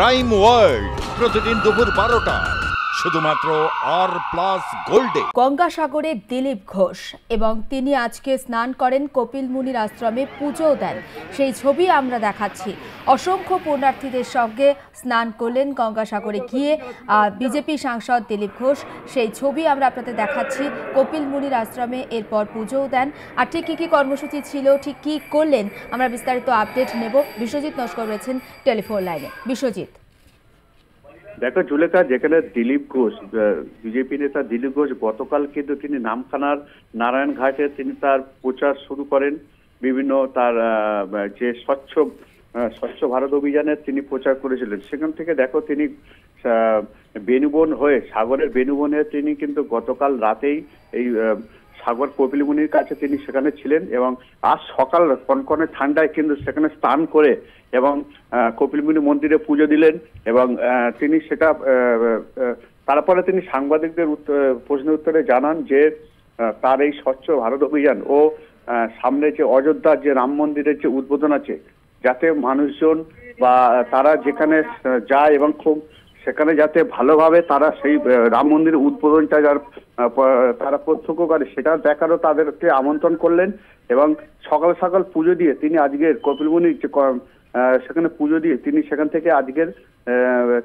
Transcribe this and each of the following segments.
Crime world প্রতিদিন দুপুর 12টায় শুধুমাত্র আর+ গোল্ডে। গঙ্গাসাগরে দিলীপ ঘোষ এবং তিনি আজকে স্নান করেন, কপিল মুনির আশ্রমে পুজো দেন, সেই ছবি আমরা দেখাচ্ছি। অসংখ্য পুণ্যার্থীদের সঙ্গে স্নান করলেন গঙ্গাসাগরে গিয়ে বিজেপি সাংসদ দিলীপ ঘোষ, সেই ছবি আমরা আপনাদের দেখাচ্ছি। কপিল মুনির আশ্রমে এরপর পুজোও দেন। আর ঠিক কী কর্মসূচি ছিল, ঠিক কী করলেন, আমরা বিস্তারিত আপডেট নেব। বিশ্বজিৎ নস্কর রয়েছেন টেলিফোন লাইনে। বিশ্বজিৎ, দেখো জুলেখা, যেখানে দিলীপ ঘোষ বিজেপি নেতা দিলীপ ঘোষ গতকাল কিন্তু তিনি নামখানার নারায়ণঘাটে তিনি তার প্রচার শুরু করেন। বিভিন্ন তার যে স্বচ্ছ ভারত অভিযানের তিনি প্রচার করেছিলেন, সেখান থেকে দেখো তিনি বেনুবন হয়ে সাগরের বেনুবন হয়ে তিনি কিন্তু গতকাল রাতেই এই সাগর কপিল মুনির কাছে তিনি সেখানে ছিলেন এবং আজ সকাল কনকনে ঠান্ডায় কিন্তু সেখানে স্নান করে এবং কপিল মুনি মন্দিরে পুজো দিলেন এবং তিনি সেটা তারপরে তিনি সাংবাদিকদের প্রশ্নের উত্তরে জানান যে তার এই স্বচ্ছ ভারত অভিযান ও সামনে যে অযোধ্যার যে রাম মন্দিরের যে উদ্বোধন আছে, যাতে মানুষজন বা তারা যেখানে যায় এবং খুব সেখানে যাতে ভালোভাবে তারা সেই রাম মন্দিরের উদ্বোধনটা তারা প্রত্যক্ষ করে সেটা দেখারও তাদেরকে আমন্ত্রণ করলেন এবং সকাল সকাল পুজো দিয়ে তিনি আজকের কপিল মুনির সেখানে পুজো দিয়ে তিনি সেখান থেকে আজকের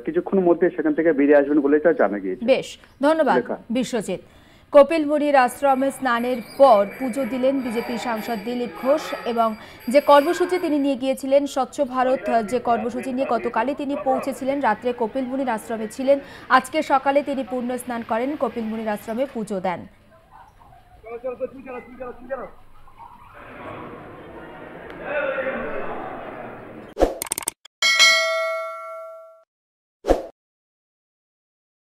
কিছুক্ষণের মধ্যে সেখান থেকে বেরিয়ে আসবেন বলে এটা জানা গিয়েছে। বেশ, ধন্যবাদ বিশ্বজিৎ। কপিল মুনির আশ্রমে স্নানের পর পুজো দিলেন বিজেপি সাংসদ দিলীপ ঘোষ এবং যে কর্মসূচি তিনি নিয়ে গিয়েছিলেন স্বচ্ছ ভারত, যে কর্মসূচি নিয়ে গতকালই তিনি পৌঁছেছিলেন, রাত্রে কপিল মুনির আশ্রমে ছিলেন, আজকে সকালে তিনি পূর্ণ স্নান করেন, কপিল মুনির আশ্রমে পুজো দেন।